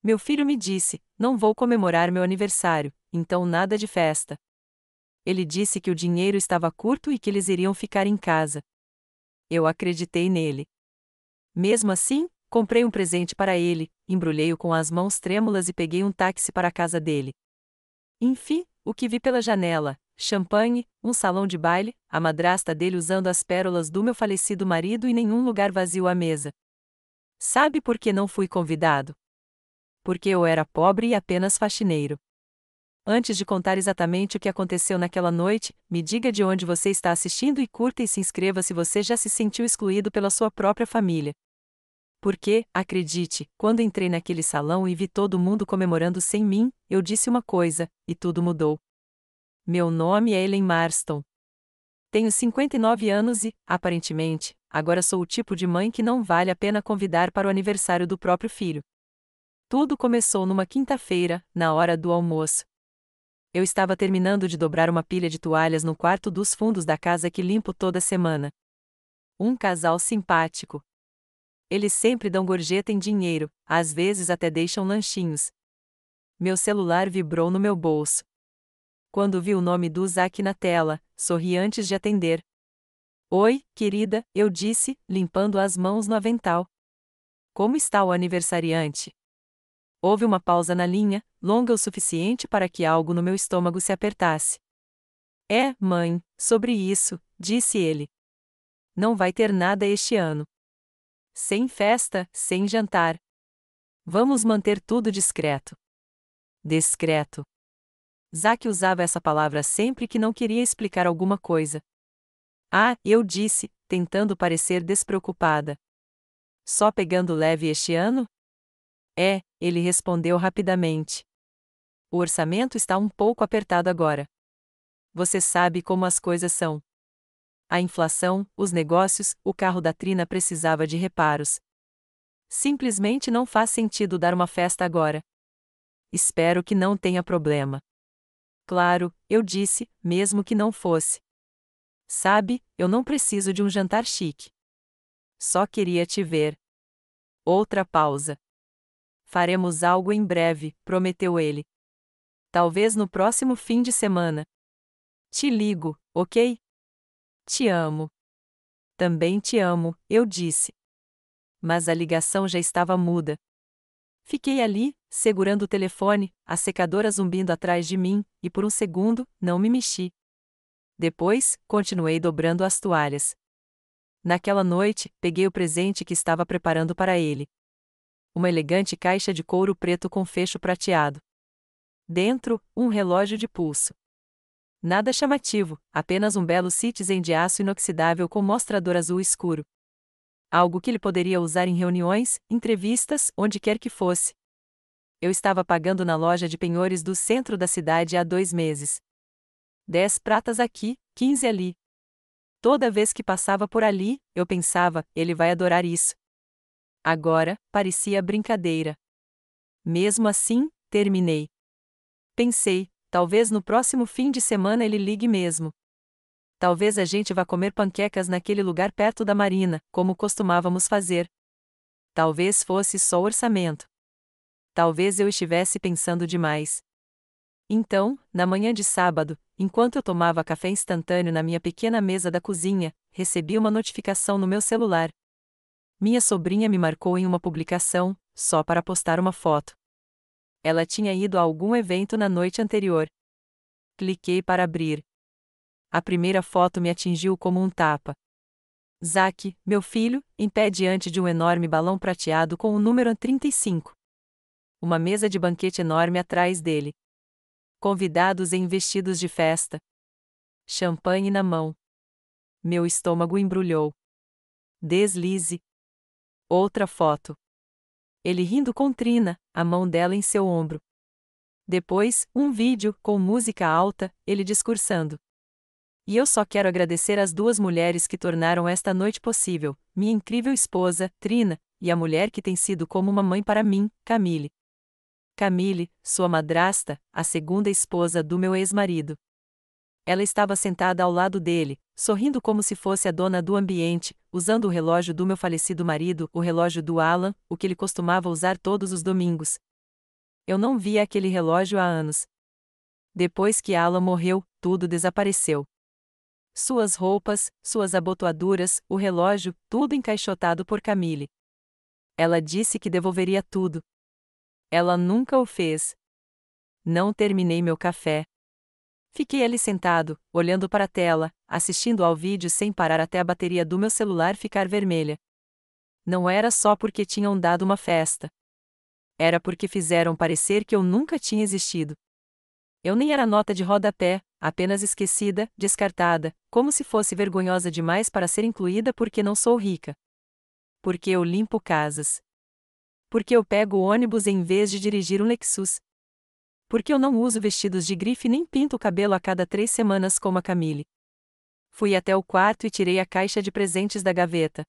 meu filho me disse: não vou comemorar meu aniversário, então nada de festa. Ele disse que o dinheiro estava curto e que eles iriam ficar em casa. Eu acreditei nele. Mesmo assim, comprei um presente para ele, embrulhei-o com as mãos trêmulas e peguei um táxi para a casa dele. Enfim, o que vi pela janela: champanhe, um salão de baile, a madrasta dele usando as pérolas do meu falecido marido e nenhum lugar vazio à mesa. Sabe por que não fui convidado? Porque eu era pobre e apenas faxineiro. Antes de contar exatamente o que aconteceu naquela noite, me diga de onde você está assistindo e curta e se inscreva se você já se sentiu excluído pela sua própria família. Porque, acredite, quando entrei naquele salão e vi todo mundo comemorando sem mim, eu disse uma coisa, e tudo mudou. Meu nome é Ellen Marston. Tenho 59 anos e, aparentemente, agora sou o tipo de mãe que não vale a pena convidar para o aniversário do próprio filho. Tudo começou numa quinta-feira, na hora do almoço. Eu estava terminando de dobrar uma pilha de toalhas no quarto dos fundos da casa que limpo toda semana. Um casal simpático. Eles sempre dão gorjeta em dinheiro, às vezes até deixam lanchinhos. Meu celular vibrou no meu bolso. Quando vi o nome do Zack na tela, sorri antes de atender. Oi, querida, eu disse, limpando as mãos no avental. Como está o aniversariante? Houve uma pausa na linha, longa o suficiente para que algo no meu estômago se apertasse. É, mãe, sobre isso, disse ele. Não vai ter nada este ano. Sem festa, sem jantar. Vamos manter tudo discreto. Discreto. Zack usava essa palavra sempre que não queria explicar alguma coisa. Ah, eu disse, tentando parecer despreocupada. Só pegando leve este ano? É, ele respondeu rapidamente. O orçamento está um pouco apertado agora. Você sabe como as coisas são. A inflação, os negócios, o carro da Trina precisava de reparos. Simplesmente não faz sentido dar uma festa agora. Espero que não tenha problema. Claro, eu disse, mesmo que não fosse. Sabe, eu não preciso de um jantar chique. Só queria te ver. Outra pausa. Faremos algo em breve, prometeu ele. Talvez no próximo fim de semana. Te ligo, ok? Te amo. Também te amo, eu disse. Mas a ligação já estava muda. Fiquei ali, segurando o telefone, a secadora zumbindo atrás de mim, e por um segundo, não me mexi. Depois, continuei dobrando as toalhas. Naquela noite, peguei o presente que estava preparando para ele. Uma elegante caixa de couro preto com fecho prateado. Dentro, um relógio de pulso. Nada chamativo, apenas um belo Citizen de aço inoxidável com mostrador azul escuro. Algo que ele poderia usar em reuniões, entrevistas, onde quer que fosse. Eu estava pagando na loja de penhores do centro da cidade há 2 meses. 10 pratas aqui, 15 ali. Toda vez que passava por ali, eu pensava, ele vai adorar isso. Agora, parecia brincadeira. Mesmo assim, terminei. Pensei, talvez no próximo fim de semana ele ligue mesmo. Talvez a gente vá comer panquecas naquele lugar perto da marina, como costumávamos fazer. Talvez fosse só orçamento. Talvez eu estivesse pensando demais. Então, na manhã de sábado, enquanto eu tomava café instantâneo na minha pequena mesa da cozinha, recebi uma notificação no meu celular. Minha sobrinha me marcou em uma publicação, só para postar uma foto. Ela tinha ido a algum evento na noite anterior. Cliquei para abrir. A primeira foto me atingiu como um tapa. Zack, meu filho, em pé diante de um enorme balão prateado com o número 35. Uma mesa de banquete enorme atrás dele. Convidados em vestidos de festa. Champanhe na mão. Meu estômago embrulhou. Deslize. Outra foto. Ele rindo com Trina, a mão dela em seu ombro. Depois, um vídeo, com música alta, ele discursando. E eu só quero agradecer às 2 mulheres que tornaram esta noite possível, minha incrível esposa, Trina, e a mulher que tem sido como uma mãe para mim, Camille. Camille, sua madrasta, a segunda esposa do meu ex-marido. Ela estava sentada ao lado dele, sorrindo como se fosse a dona do ambiente, usando o relógio do meu falecido marido, o relógio do Alan, o que ele costumava usar todos os domingos. Eu não via aquele relógio há anos. Depois que Alan morreu, tudo desapareceu. Suas roupas, suas abotoaduras, o relógio, tudo encaixotado por Camille. Ela disse que devolveria tudo. Ela nunca o fez. Não terminei meu café. Fiquei ali sentado, olhando para a tela, assistindo ao vídeo sem parar até a bateria do meu celular ficar vermelha. Não era só porque tinham dado uma festa. Era porque fizeram parecer que eu nunca tinha existido. Eu nem era nota de rodapé, apenas esquecida, descartada, como se fosse vergonhosa demais para ser incluída porque não sou rica. Porque eu limpo casas. Porque eu pego o ônibus em vez de dirigir um Lexus. Porque eu não uso vestidos de grife nem pinto o cabelo a cada 3 semanas como a Camille. Fui até o quarto e tirei a caixa de presentes da gaveta.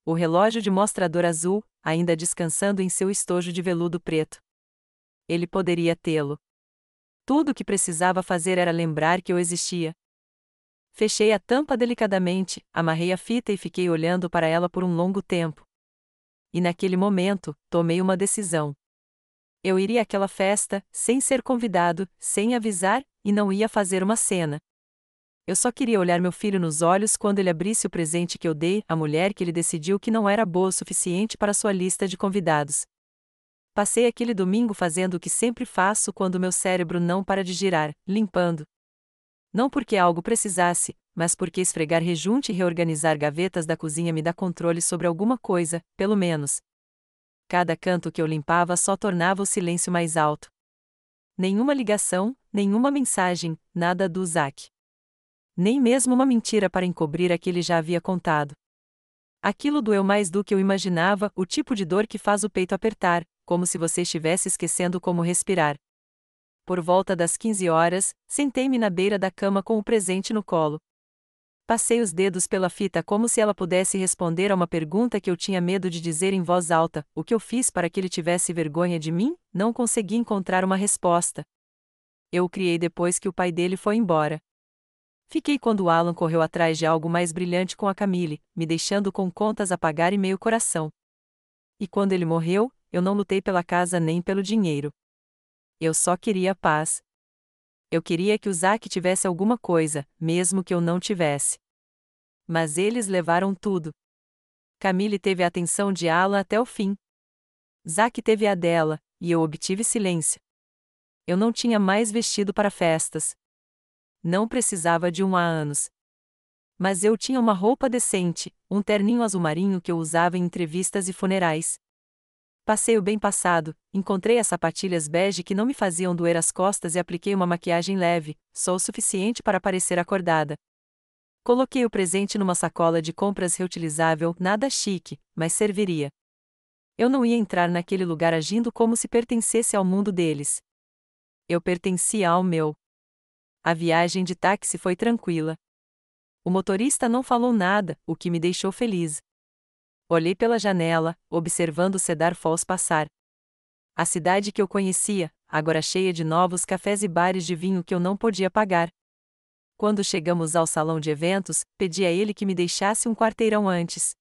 O relógio de mostrador azul, ainda descansando em seu estojo de veludo preto. Ele poderia tê-lo. Tudo o que precisava fazer era lembrar que eu existia. Fechei a tampa delicadamente, amarrei a fita e fiquei olhando para ela por um longo tempo. E naquele momento, tomei uma decisão. Eu iria àquela festa, sem ser convidado, sem avisar, e não ia fazer uma cena. Eu só queria olhar meu filho nos olhos quando ele abrisse o presente que eu dei à mulher que ele decidiu que não era boa o suficiente para sua lista de convidados. Passei aquele domingo fazendo o que sempre faço quando meu cérebro não para de girar, limpando. Não porque algo precisasse, mas porque esfregar rejunte e reorganizar gavetas da cozinha me dá controle sobre alguma coisa, pelo menos. Cada canto que eu limpava só tornava o silêncio mais alto. Nenhuma ligação, nenhuma mensagem, nada do Zack. Nem mesmo uma mentira para encobrir a que ele já havia contado. Aquilo doeu mais do que eu imaginava, o tipo de dor que faz o peito apertar, como se você estivesse esquecendo como respirar. Por volta das 15 horas, sentei-me na beira da cama com o presente no colo. Passei os dedos pela fita como se ela pudesse responder a uma pergunta que eu tinha medo de dizer em voz alta: o que eu fiz para que ele tivesse vergonha de mim? Não consegui encontrar uma resposta. Eu o criei depois que o pai dele foi embora. Fiquei quando Alan correu atrás de algo mais brilhante com a Camille, me deixando com contas a pagar e meio coração. E quando ele morreu, eu não lutei pela casa nem pelo dinheiro. Eu só queria paz. Eu queria que o Zack tivesse alguma coisa, mesmo que eu não tivesse. Mas eles levaram tudo. Camille teve a atenção de Alan até o fim. Zack teve a dela, e eu obtive silêncio. Eu não tinha mais vestido para festas. Não precisava de um há anos. Mas eu tinha uma roupa decente, um terninho azul marinho que eu usava em entrevistas e funerais. Passei o bem passado, encontrei as sapatilhas bege que não me faziam doer as costas e apliquei uma maquiagem leve, só o suficiente para parecer acordada. Coloquei o presente numa sacola de compras reutilizável, nada chique, mas serviria. Eu não ia entrar naquele lugar agindo como se pertencesse ao mundo deles. Eu pertencia ao meu. A viagem de táxi foi tranquila. O motorista não falou nada, o que me deixou feliz. Olhei pela janela, observando o Cedar Falls passar. A cidade que eu conhecia, agora cheia de novos cafés e bares de vinho que eu não podia pagar. Quando chegamos ao salão de eventos, pedi a ele que me deixasse um quarteirão antes.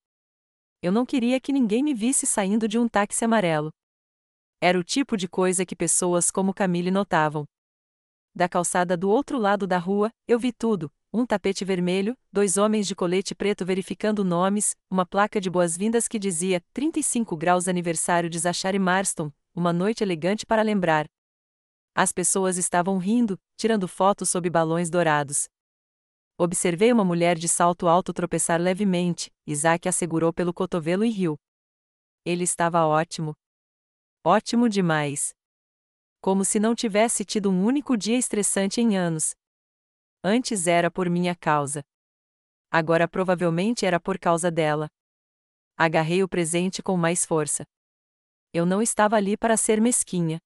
Eu não queria que ninguém me visse saindo de um táxi amarelo. Era o tipo de coisa que pessoas como Camille notavam. Da calçada do outro lado da rua, eu vi tudo: um tapete vermelho, 2 homens de colete preto verificando nomes, uma placa de boas-vindas que dizia 35 graus aniversário de Zachary Marston, uma noite elegante para lembrar. As pessoas estavam rindo, tirando fotos sob balões dourados. Observei uma mulher de salto alto tropeçar levemente, Isaac a segurou pelo cotovelo e riu. Ele estava ótimo. Ótimo demais. Como se não tivesse tido um único dia estressante em anos. Antes era por minha causa. Agora provavelmente era por causa dela. Agarrei o presente com mais força. Eu não estava ali para ser mesquinha.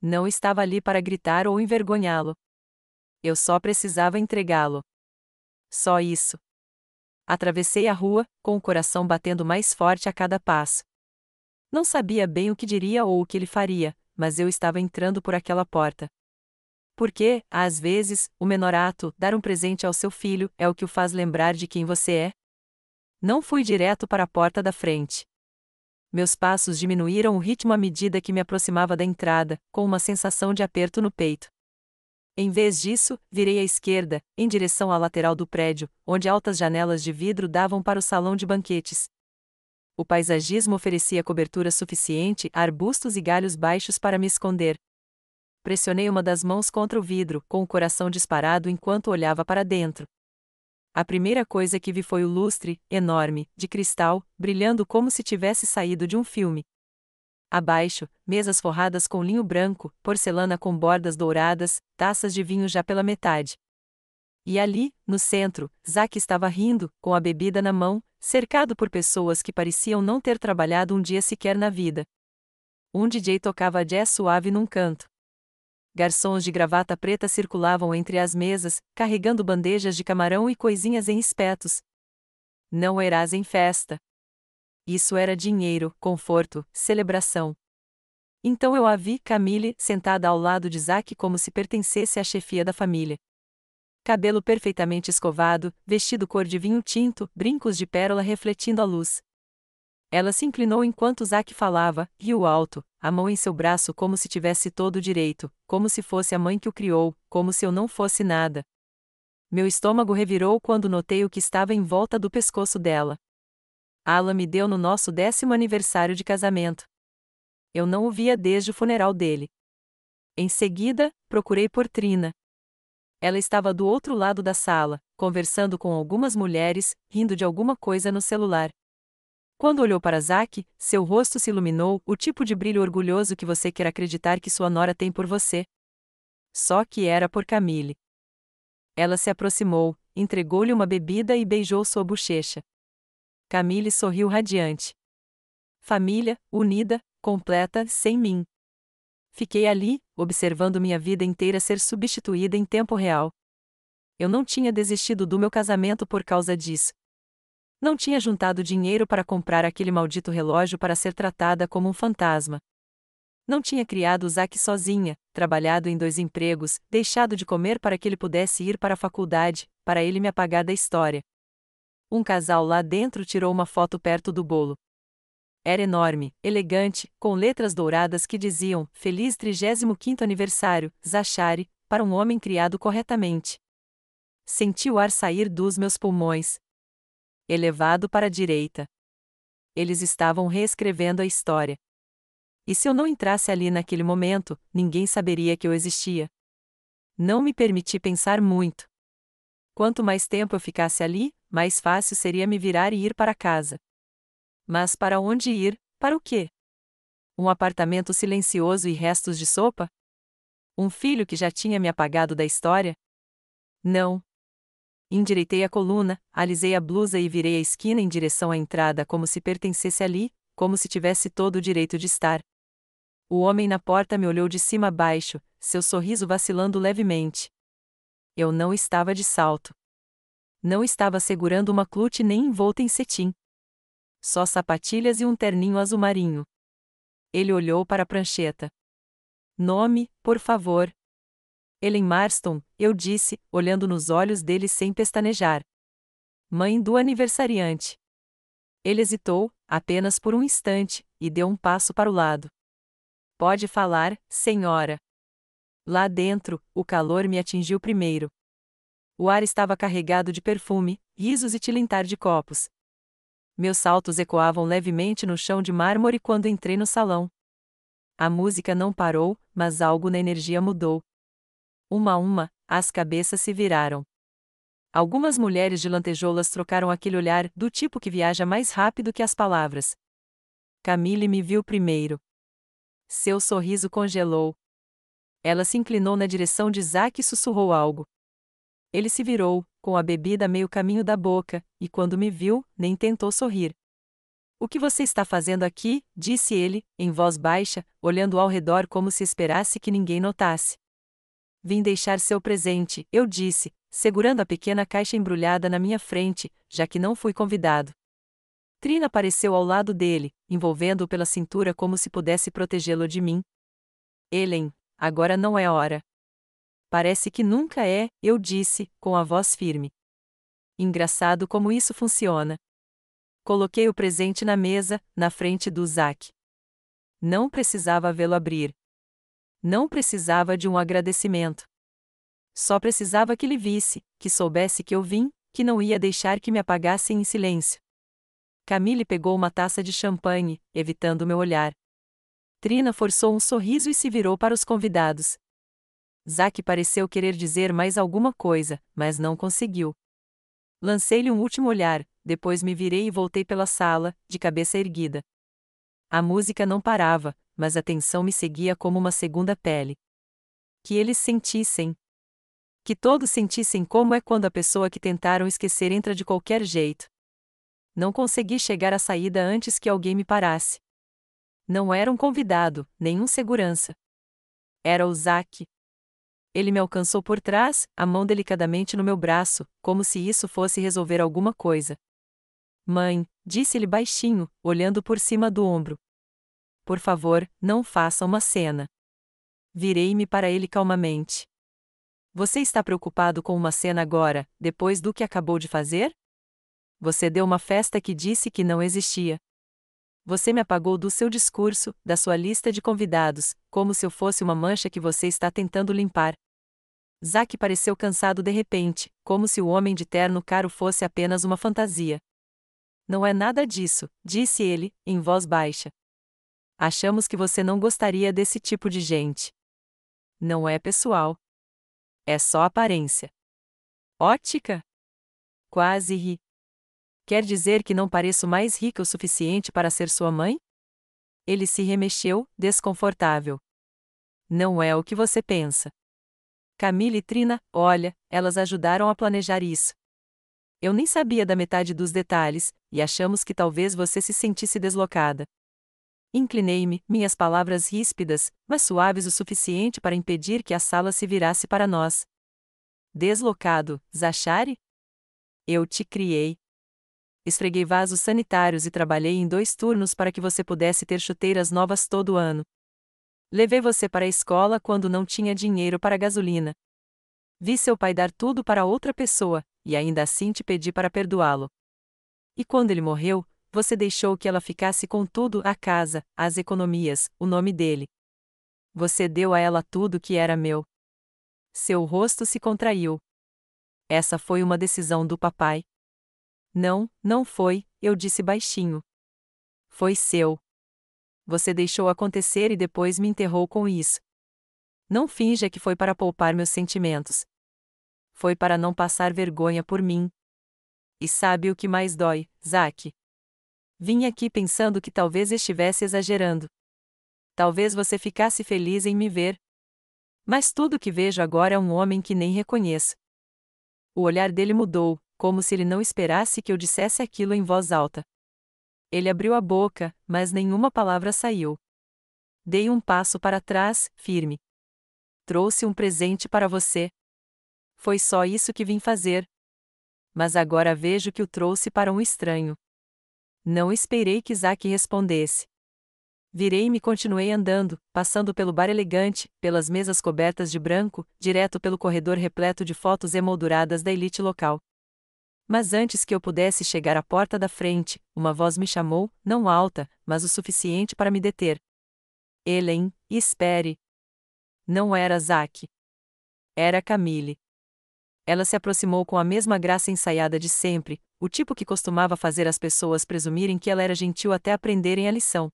Não estava ali para gritar ou envergonhá-lo. Eu só precisava entregá-lo. Só isso. Atravessei a rua, com o coração batendo mais forte a cada passo. Não sabia bem o que diria ou o que ele faria, mas eu estava entrando por aquela porta. Porque, às vezes, o menor ato, dar um presente ao seu filho, é o que o faz lembrar de quem você é. Não fui direto para a porta da frente. Meus passos diminuíram o ritmo à medida que me aproximava da entrada, com uma sensação de aperto no peito. Em vez disso, virei à esquerda, em direção à lateral do prédio, onde altas janelas de vidro davam para o salão de banquetes. O paisagismo oferecia cobertura suficiente, arbustos e galhos baixos para me esconder. Pressionei uma das mãos contra o vidro, com o coração disparado enquanto olhava para dentro. A primeira coisa que vi foi o lustre, enorme, de cristal, brilhando como se tivesse saído de um filme. Abaixo, mesas forradas com linho branco, porcelana com bordas douradas, taças de vinho já pela metade. E ali, no centro, Zack estava rindo, com a bebida na mão, cercado por pessoas que pareciam não ter trabalhado um dia sequer na vida. Um DJ tocava jazz suave num canto. Garçons de gravata preta circulavam entre as mesas, carregando bandejas de camarão e coisinhas em espetos. Não eras em festa. Isso era dinheiro, conforto, celebração. Então eu a vi, Camille, sentada ao lado de Zack como se pertencesse à chefia da família. Cabelo perfeitamente escovado, vestido cor de vinho tinto, brincos de pérola refletindo a luz. Ela se inclinou enquanto Zack falava, riu alto, a mão em seu braço como se tivesse todo o direito, como se fosse a mãe que o criou, como se eu não fosse nada. Meu estômago revirou quando notei o que estava em volta do pescoço dela. Alan me deu no nosso 10º aniversário de casamento. Eu não o via desde o funeral dele. Em seguida, procurei por Trina. Ela estava do outro lado da sala, conversando com algumas mulheres, rindo de alguma coisa no celular. Quando olhou para Zack, seu rosto se iluminou, o tipo de brilho orgulhoso que você quer acreditar que sua nora tem por você. Só que era por Camille. Ela se aproximou, entregou-lhe uma bebida e beijou sua bochecha. Camille sorriu radiante. Família, unida, completa, sem mim. Fiquei ali, observando minha vida inteira ser substituída em tempo real. Eu não tinha desistido do meu casamento por causa disso. Não tinha juntado dinheiro para comprar aquele maldito relógio para ser tratada como um fantasma. Não tinha criado Zack sozinha, trabalhado em 2 empregos, deixado de comer para que ele pudesse ir para a faculdade, para ele me apagar da história. Um casal lá dentro tirou uma foto perto do bolo. Era enorme, elegante, com letras douradas que diziam, Feliz 35º aniversário, Zachary, para um homem criado corretamente. Senti o ar sair dos meus pulmões. Elevado para a direita. Eles estavam reescrevendo a história. E se eu não entrasse ali naquele momento, ninguém saberia que eu existia. Não me permiti pensar muito. Quanto mais tempo eu ficasse ali, mais fácil seria me virar e ir para casa. Mas para onde ir, para o quê? Um apartamento silencioso e restos de sopa? Um filho que já tinha me apagado da história? Não. Endireitei a coluna, alisei a blusa e virei a esquina em direção à entrada como se pertencesse ali, como se tivesse todo o direito de estar. O homem na porta me olhou de cima a baixo, seu sorriso vacilando levemente. Eu não estava de salto. Não estava segurando uma clutch nem envolta em cetim. Só sapatilhas e um terninho azul marinho. Ele olhou para a prancheta. Nome, por favor. Ellen Marston, eu disse, olhando nos olhos dele sem pestanejar. Mãe do aniversariante. Ele hesitou, apenas por um instante, e deu um passo para o lado. Pode falar, senhora. Lá dentro, o calor me atingiu primeiro. O ar estava carregado de perfume, risos e tilintar de copos. Meus saltos ecoavam levemente no chão de mármore quando entrei no salão. A música não parou, mas algo na energia mudou. Uma a uma, as cabeças se viraram. Algumas mulheres de lantejoulas trocaram aquele olhar, do tipo que viaja mais rápido que as palavras. Camille me viu primeiro. Seu sorriso congelou. Ela se inclinou na direção de Zack e sussurrou algo. Ele se virou, com a bebida a meio caminho da boca, e quando me viu, nem tentou sorrir. O que você está fazendo aqui? Disse ele, em voz baixa, olhando ao redor como se esperasse que ninguém notasse. Vim deixar seu presente, eu disse, segurando a pequena caixa embrulhada na minha frente, já que não fui convidado. Trina apareceu ao lado dele, envolvendo-o pela cintura como se pudesse protegê-lo de mim. Ellen, agora não é hora. Parece que nunca é, eu disse, com a voz firme. Engraçado como isso funciona. Coloquei o presente na mesa, na frente do Zack. Não precisava vê-lo abrir. Não precisava de um agradecimento. Só precisava que ele visse, que soubesse que eu vim, que não ia deixar que me apagassem em silêncio. Camille pegou uma taça de champanhe, evitando meu olhar. Trina forçou um sorriso e se virou para os convidados. Zack pareceu querer dizer mais alguma coisa, mas não conseguiu. Lancei-lhe um último olhar, depois me virei e voltei pela sala, de cabeça erguida. A música não parava, mas a tensão me seguia como uma segunda pele. Que eles sentissem. Que todos sentissem como é quando a pessoa que tentaram esquecer entra de qualquer jeito. Não consegui chegar à saída antes que alguém me parasse. Não era um convidado, nem um segurança. Era o Zack. Ele me alcançou por trás, a mão delicadamente no meu braço, como se isso fosse resolver alguma coisa. Mãe, disse-lhe baixinho, olhando por cima do ombro. Por favor, não faça uma cena. Virei-me para ele calmamente. Você está preocupado com uma cena agora, depois do que acabou de fazer? Você deu uma festa que disse que não existia. Você me apagou do seu discurso, da sua lista de convidados, como se eu fosse uma mancha que você está tentando limpar. Zack pareceu cansado de repente, como se o homem de terno caro fosse apenas uma fantasia. Não é nada disso, disse ele, em voz baixa. Achamos que você não gostaria desse tipo de gente. Não é pessoal. É só aparência. Ótica? Quase ri. Quer dizer que não pareço mais rica o suficiente para ser sua mãe? Ele se remexeu, desconfortável. Não é o que você pensa. Camille e Trina, olha, elas ajudaram a planejar isso. Eu nem sabia da metade dos detalhes, e achamos que talvez você se sentisse deslocada. Inclinei-me, minhas palavras ríspidas, mas suaves o suficiente para impedir que a sala se virasse para nós. Deslocado, Zachary? Eu te criei. Esfreguei vasos sanitários e trabalhei em 2 turnos para que você pudesse ter chuteiras novas todo ano. Levei você para a escola quando não tinha dinheiro para gasolina. Vi seu pai dar tudo para outra pessoa, e ainda assim te pedi para perdoá-lo. E quando ele morreu, você deixou que ela ficasse com tudo, a casa, as economias, o nome dele. Você deu a ela tudo que era meu. Seu rosto se contraiu. Essa foi uma decisão do papai. Não, não foi, eu disse baixinho. Foi seu. Você deixou acontecer e depois me enterrou com isso. Não finja que foi para poupar meus sentimentos. Foi para não passar vergonha por mim. E sabe o que mais dói, Zack? Vim aqui pensando que talvez estivesse exagerando. Talvez você ficasse feliz em me ver. Mas tudo que vejo agora é um homem que nem reconheço. O olhar dele mudou, como se ele não esperasse que eu dissesse aquilo em voz alta. Ele abriu a boca, mas nenhuma palavra saiu. Dei um passo para trás, firme. Trouxe um presente para você. Foi só isso que vim fazer. Mas agora vejo que o trouxe para um estranho. Não esperei que Zack respondesse. Virei-me e continuei andando, passando pelo bar elegante, pelas mesas cobertas de branco, direto pelo corredor repleto de fotos emolduradas da elite local. Mas antes que eu pudesse chegar à porta da frente, uma voz me chamou, não alta, mas o suficiente para me deter. Helen, espere. Não era Zack. Era Camille. Ela se aproximou com a mesma graça ensaiada de sempre, o tipo que costumava fazer as pessoas presumirem que ela era gentil até aprenderem a lição.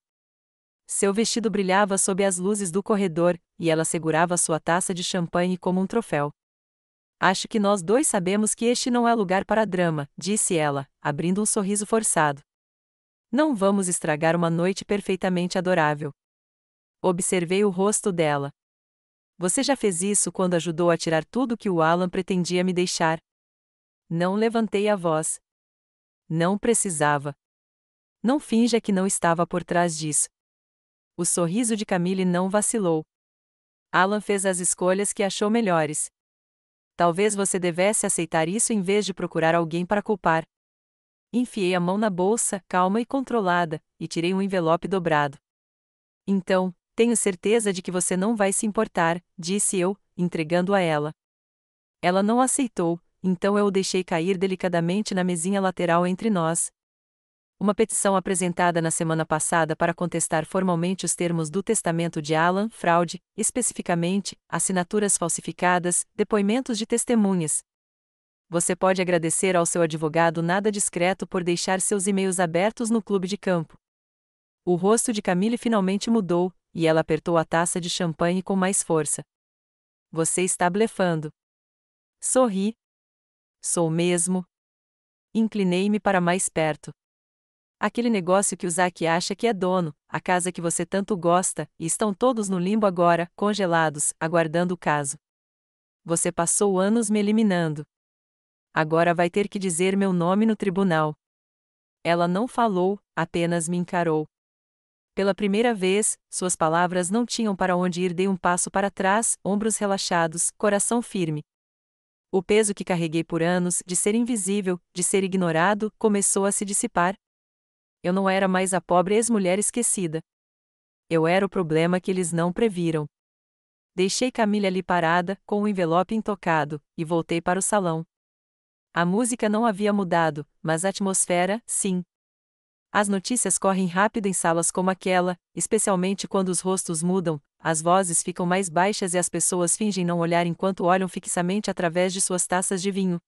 Seu vestido brilhava sob as luzes do corredor, e ela segurava sua taça de champanhe como um troféu. Acho que nós dois sabemos que este não é lugar para drama, disse ela, abrindo um sorriso forçado. Não vamos estragar uma noite perfeitamente adorável. Observei o rosto dela. Você já fez isso quando ajudou a tirar tudo que o Alan pretendia me deixar? Não levantei a voz. Não precisava. Não finja que não estava por trás disso. O sorriso de Camille não vacilou. Alan fez as escolhas que achou melhores. Talvez você devesse aceitar isso em vez de procurar alguém para culpar. Enfiei a mão na bolsa, calma e controlada, e tirei um envelope dobrado. Então, tenho certeza de que você não vai se importar, disse eu, entregando a ela. Ela não aceitou, então eu o deixei cair delicadamente na mesinha lateral entre nós. Uma petição apresentada na semana passada para contestar formalmente os termos do testamento de Alan, fraude, especificamente, assinaturas falsificadas, depoimentos de testemunhas. Você pode agradecer ao seu advogado nada discreto por deixar seus e-mails abertos no clube de campo. O rosto de Camille finalmente mudou, e ela apertou a taça de champanhe com mais força. Você está blefando. Sorri. Sou mesmo. Inclinei-me para mais perto. Aquele negócio que o Zack acha que é dono, a casa que você tanto gosta, e estão todos no limbo agora, congelados, aguardando o caso. Você passou anos me eliminando. Agora vai ter que dizer meu nome no tribunal. Ela não falou, apenas me encarou. Pela primeira vez, suas palavras não tinham para onde ir. Dei um passo para trás, ombros relaxados, coração firme. O peso que carreguei por anos, de ser invisível, de ser ignorado, começou a se dissipar. Eu não era mais a pobre ex-mulher esquecida. Eu era o problema que eles não previram. Deixei Camille ali parada, com o envelope intocado, e voltei para o salão. A música não havia mudado, mas a atmosfera, sim. As notícias correm rápido em salas como aquela, especialmente quando os rostos mudam, as vozes ficam mais baixas e as pessoas fingem não olhar enquanto olham fixamente através de suas taças de vinho.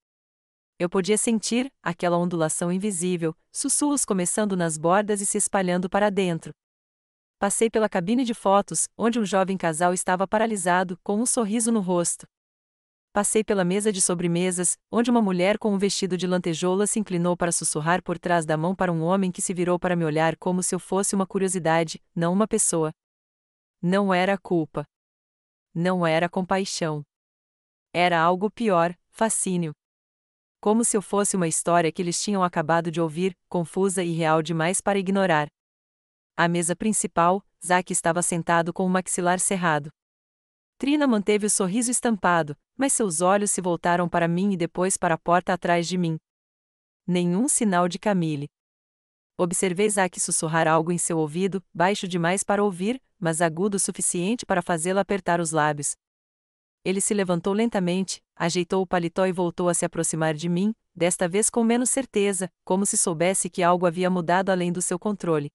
Eu podia sentir aquela ondulação invisível, sussurros começando nas bordas e se espalhando para dentro. Passei pela cabine de fotos, onde um jovem casal estava paralisado, com um sorriso no rosto. Passei pela mesa de sobremesas, onde uma mulher com um vestido de lantejoula se inclinou para sussurrar por trás da mão para um homem que se virou para me olhar como se eu fosse uma curiosidade, não uma pessoa. Não era culpa. Não era compaixão. Era algo pior, fascínio. Como se eu fosse uma história que eles tinham acabado de ouvir, confusa e real demais para ignorar. À mesa principal, Zack estava sentado com o maxilar cerrado. Trina manteve o sorriso estampado, mas seus olhos se voltaram para mim e depois para a porta atrás de mim. Nenhum sinal de Camille. Observei Zack sussurrar algo em seu ouvido, baixo demais para ouvir, mas agudo o suficiente para fazê-la apertar os lábios. Ele se levantou lentamente, ajeitou o paletó e voltou a se aproximar de mim, desta vez com menos certeza, como se soubesse que algo havia mudado além do seu controle.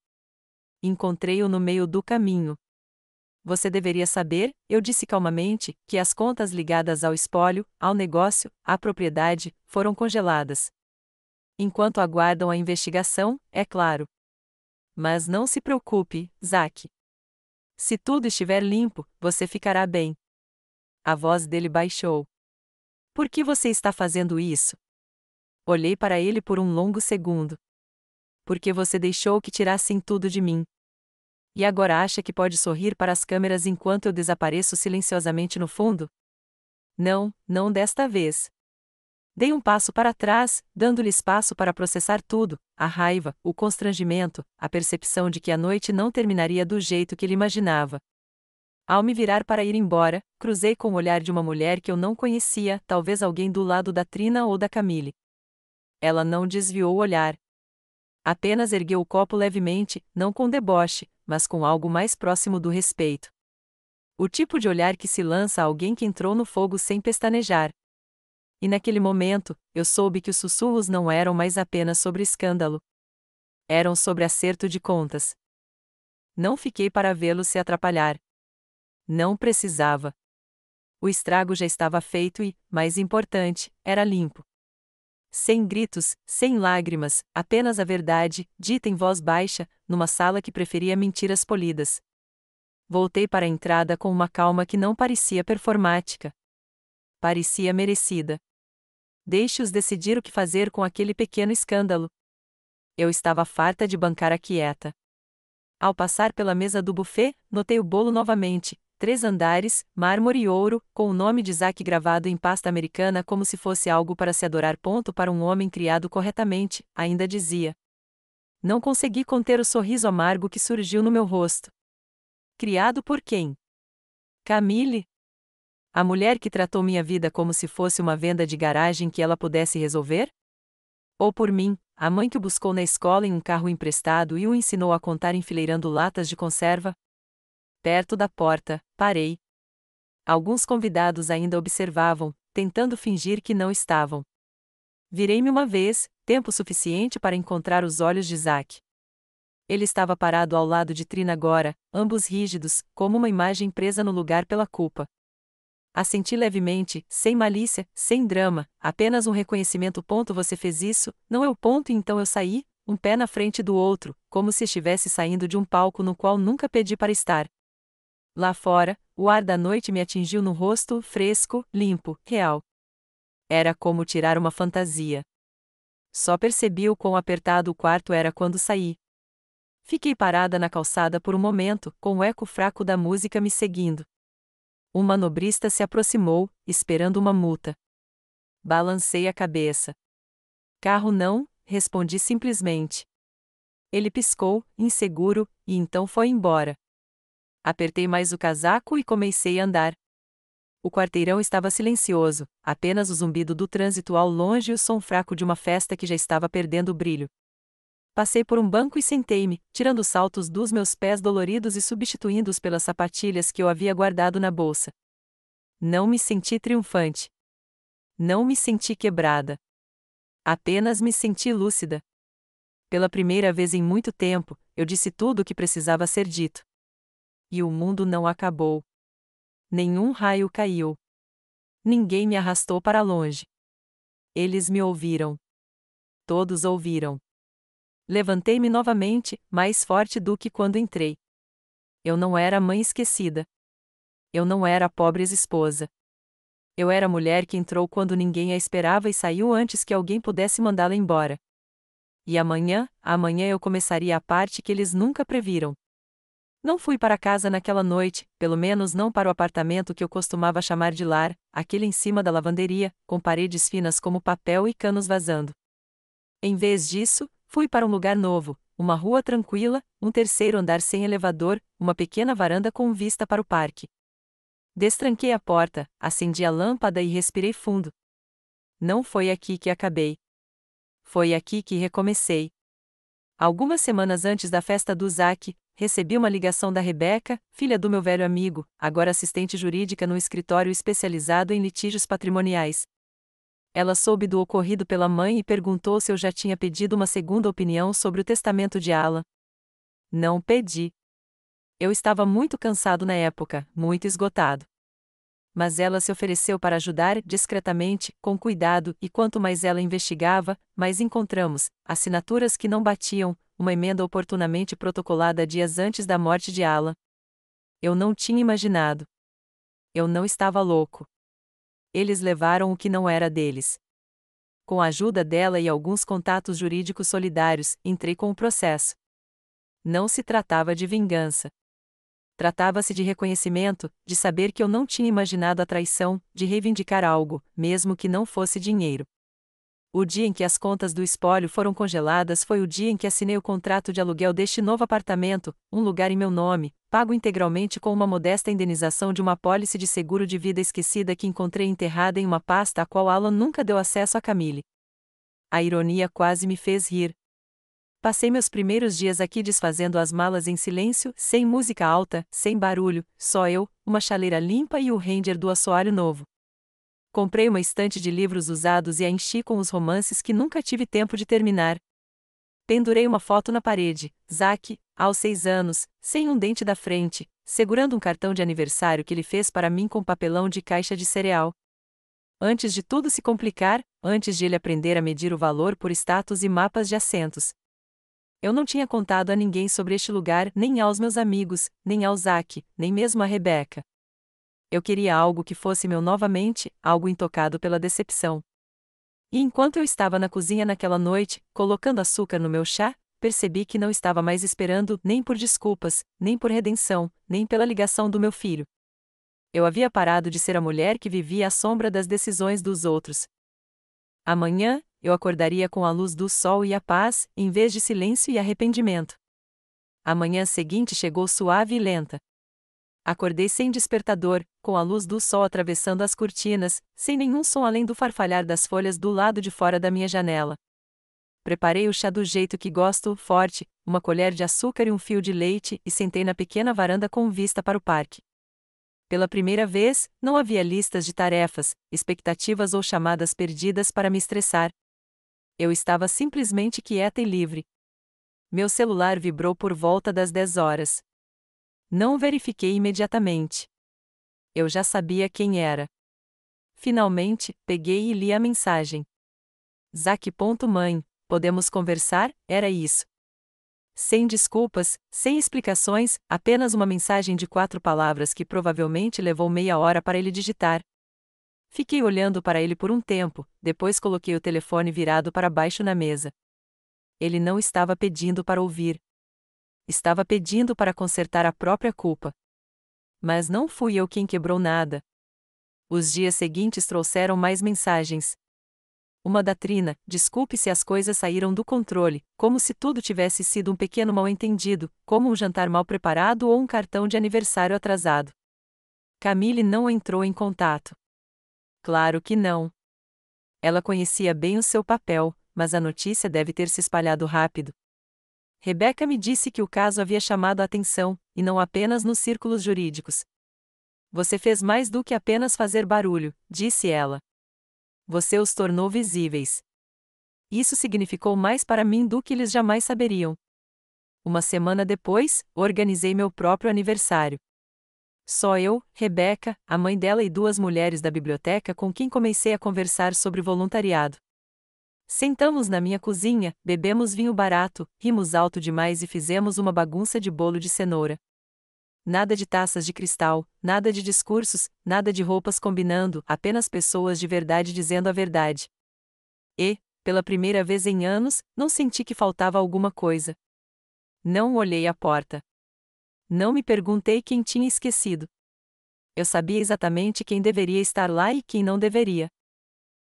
Encontrei-o no meio do caminho. Você deveria saber, eu disse calmamente, que as contas ligadas ao espólio, ao negócio, à propriedade, foram congeladas. Enquanto aguardam a investigação, é claro. Mas não se preocupe, Zack. Se tudo estiver limpo, você ficará bem. A voz dele baixou. Por que você está fazendo isso? Olhei para ele por um longo segundo. Porque você deixou que tirassem tudo de mim. E agora acha que pode sorrir para as câmeras enquanto eu desapareço silenciosamente no fundo? Não, não desta vez. Dei um passo para trás, dando-lhe espaço para processar tudo, a raiva, o constrangimento, a percepção de que a noite não terminaria do jeito que ele imaginava. Ao me virar para ir embora, cruzei com o olhar de uma mulher que eu não conhecia, talvez alguém do lado da Trina ou da Camille. Ela não desviou o olhar. Apenas ergueu o copo levemente, não com deboche, mas com algo mais próximo do respeito. O tipo de olhar que se lança a alguém que entrou no fogo sem pestanejar. E naquele momento, eu soube que os sussurros não eram mais apenas sobre escândalo. Eram sobre acerto de contas. Não fiquei para vê-lo se atrapalhar. Não precisava. O estrago já estava feito e, mais importante, era limpo. Sem gritos, sem lágrimas, apenas a verdade, dita em voz baixa, numa sala que preferia mentiras polidas. Voltei para a entrada com uma calma que não parecia performática. Parecia merecida. Deixe-os decidir o que fazer com aquele pequeno escândalo. Eu estava farta de bancar a quieta. Ao passar pela mesa do buffet, notei o bolo novamente. 3 andares, mármore e ouro, com o nome de Zack gravado em pasta americana como se fosse algo para se adorar. Para um homem criado corretamente, ainda dizia. Não consegui conter o sorriso amargo que surgiu no meu rosto. Criado por quem? Camille? A mulher que tratou minha vida como se fosse uma venda de garagem que ela pudesse resolver? Ou por mim, a mãe que o buscou na escola em um carro emprestado e o ensinou a contar enfileirando latas de conserva? Perto da porta, parei. Alguns convidados ainda observavam, tentando fingir que não estavam Virei-me uma vez, tempo suficiente para encontrar os olhos de Zack. Ele estava parado ao lado de Trina agora, ambos rígidos, como uma imagem presa no lugar pela culpa. Assenti levemente, sem malícia, sem drama, apenas um reconhecimento. Você fez isso, não eu. E então eu saí, um pé na frente do outro, como se estivesse saindo de um palco no qual nunca pedi para estar. Lá fora, o ar da noite me atingiu no rosto, fresco, limpo, real. Era como tirar uma fantasia. Só percebi o quão apertado o quarto era quando saí. Fiquei parada na calçada por um momento, com o eco fraco da música me seguindo. Um manobrista se aproximou, esperando uma multa. Balancei a cabeça. Carro não, respondi simplesmente. Ele piscou, inseguro, e então foi embora. Apertei mais o casaco e comecei a andar. O quarteirão estava silencioso, apenas o zumbido do trânsito ao longe e o som fraco de uma festa que já estava perdendo o brilho. Passei por um banco e sentei-me, tirando os saltos dos meus pés doloridos e substituindo-os pelas sapatilhas que eu havia guardado na bolsa. Não me senti triunfante. Não me senti quebrada. Apenas me senti lúcida. Pela primeira vez em muito tempo, eu disse tudo o que precisava ser dito. E o mundo não acabou. Nenhum raio caiu. Ninguém me arrastou para longe. Eles me ouviram. Todos ouviram. Levantei-me novamente, mais forte do que quando entrei. Eu não era a mãe esquecida. Eu não era a pobre ex-esposa. Eu era a mulher que entrou quando ninguém a esperava e saiu antes que alguém pudesse mandá-la embora. E amanhã eu começaria a parte que eles nunca previram. Não fui para casa naquela noite, pelo menos não para o apartamento que eu costumava chamar de lar, aquele em cima da lavanderia, com paredes finas como papel e canos vazando. Em vez disso, fui para um lugar novo, uma rua tranquila, um terceiro andar sem elevador, uma pequena varanda com vista para o parque. Destranquei a porta, acendi a lâmpada e respirei fundo. Não foi aqui que acabei. Foi aqui que recomecei. Algumas semanas antes da festa do Zack, recebi uma ligação da Rebeca, filha do meu velho amigo, agora assistente jurídica no escritório especializado em litígios patrimoniais. Ela soube do ocorrido pela mãe e perguntou se eu já tinha pedido uma segunda opinião sobre o testamento de Alan. Não pedi. Eu estava muito cansado na época, muito esgotado. Mas ela se ofereceu para ajudar, discretamente, com cuidado, e quanto mais ela investigava, mais encontramos assinaturas que não batiam, uma emenda oportunamente protocolada dias antes da morte de Alan. Eu não tinha imaginado. Eu não estava louco. Eles levaram o que não era deles. Com a ajuda dela e alguns contatos jurídicos solidários, entrei com o processo. Não se tratava de vingança. Tratava-se de reconhecimento, de saber que eu não tinha imaginado a traição, de reivindicar algo, mesmo que não fosse dinheiro. O dia em que as contas do espólio foram congeladas foi o dia em que assinei o contrato de aluguel deste novo apartamento, um lugar em meu nome, pago integralmente com uma modesta indenização de uma apólice de seguro de vida esquecida que encontrei enterrada em uma pasta a qual Alan nunca deu acesso a Camille. A ironia quase me fez rir. Passei meus primeiros dias aqui desfazendo as malas em silêncio, sem música alta, sem barulho, só eu, uma chaleira limpa e o Ranger do assoalho novo. Comprei uma estante de livros usados e a enchi com os romances que nunca tive tempo de terminar. Pendurei uma foto na parede, Zack, aos 6 anos, sem um dente da frente, segurando um cartão de aniversário que ele fez para mim com papelão de caixa de cereal. Antes de tudo se complicar, antes de ele aprender a medir o valor por status e mapas de assentos. Eu não tinha contado a ninguém sobre este lugar, nem aos meus amigos, nem ao Zack, nem mesmo a Rebeca. Eu queria algo que fosse meu novamente, algo intocado pela decepção. E enquanto eu estava na cozinha naquela noite, colocando açúcar no meu chá, percebi que não estava mais esperando nem por desculpas, nem por redenção, nem pela ligação do meu filho. Eu havia parado de ser a mulher que vivia à sombra das decisões dos outros. Amanhã, eu acordaria com a luz do sol e a paz, em vez de silêncio e arrependimento. A manhã seguinte chegou suave e lenta. Acordei sem despertador, com a luz do sol atravessando as cortinas, sem nenhum som além do farfalhar das folhas do lado de fora da minha janela. Preparei o chá do jeito que gosto, forte, uma colher de açúcar e um fio de leite, e sentei na pequena varanda com vista para o parque. Pela primeira vez, não havia listas de tarefas, expectativas ou chamadas perdidas para me estressar. Eu estava simplesmente quieta e livre. Meu celular vibrou por volta das 10 horas. Não verifiquei imediatamente. Eu já sabia quem era. Finalmente, peguei e li a mensagem. Zack.mãe, podemos conversar? Era isso. Sem desculpas, sem explicações, apenas uma mensagem de 4 palavras que provavelmente levou meia hora para ele digitar. Fiquei olhando para ele por um tempo, depois coloquei o telefone virado para baixo na mesa. Ele não estava pedindo para ouvir. Estava pedindo para consertar a própria culpa. Mas não fui eu quem quebrou nada. Os dias seguintes trouxeram mais mensagens. Uma da Trina: desculpe se as coisas saíram do controle, como se tudo tivesse sido um pequeno mal-entendido, como um jantar mal preparado ou um cartão de aniversário atrasado. Camille não entrou em contato. Claro que não. Ela conhecia bem o seu papel, mas a notícia deve ter se espalhado rápido. Rebecca me disse que o caso havia chamado a atenção, e não apenas nos círculos jurídicos. Você fez mais do que apenas fazer barulho, disse ela. Você os tornou visíveis. Isso significou mais para mim do que eles jamais saberiam. Uma semana depois, organizei meu próprio aniversário. Só eu, Rebecca, a mãe dela e 2 mulheres da biblioteca com quem comecei a conversar sobre voluntariado. Sentamos na minha cozinha, bebemos vinho barato, rimos alto demais e fizemos uma bagunça de bolo de cenoura. Nada de taças de cristal, nada de discursos, nada de roupas combinando, apenas pessoas de verdade dizendo a verdade. E, pela primeira vez em anos, não senti que faltava alguma coisa. Não olhei a porta. Não me perguntei quem tinha esquecido. Eu sabia exatamente quem deveria estar lá e quem não deveria.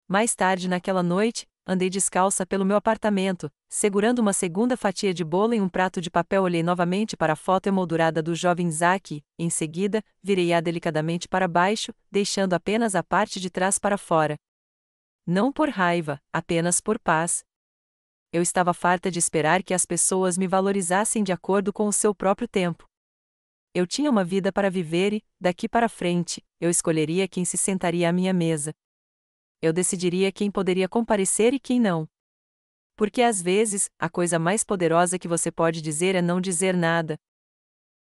Mais tarde naquela noite, andei descalça pelo meu apartamento, segurando uma segunda fatia de bolo em um prato de papel. Olhei novamente para a foto emoldurada do jovem Zack, e, em seguida, virei-a delicadamente para baixo, deixando apenas a parte de trás para fora. Não por raiva, apenas por paz. Eu estava farta de esperar que as pessoas me valorizassem de acordo com o seu próprio tempo. Eu tinha uma vida para viver e, daqui para frente, eu escolheria quem se sentaria à minha mesa. Eu decidiria quem poderia comparecer e quem não. Porque às vezes, a coisa mais poderosa que você pode dizer é não dizer nada.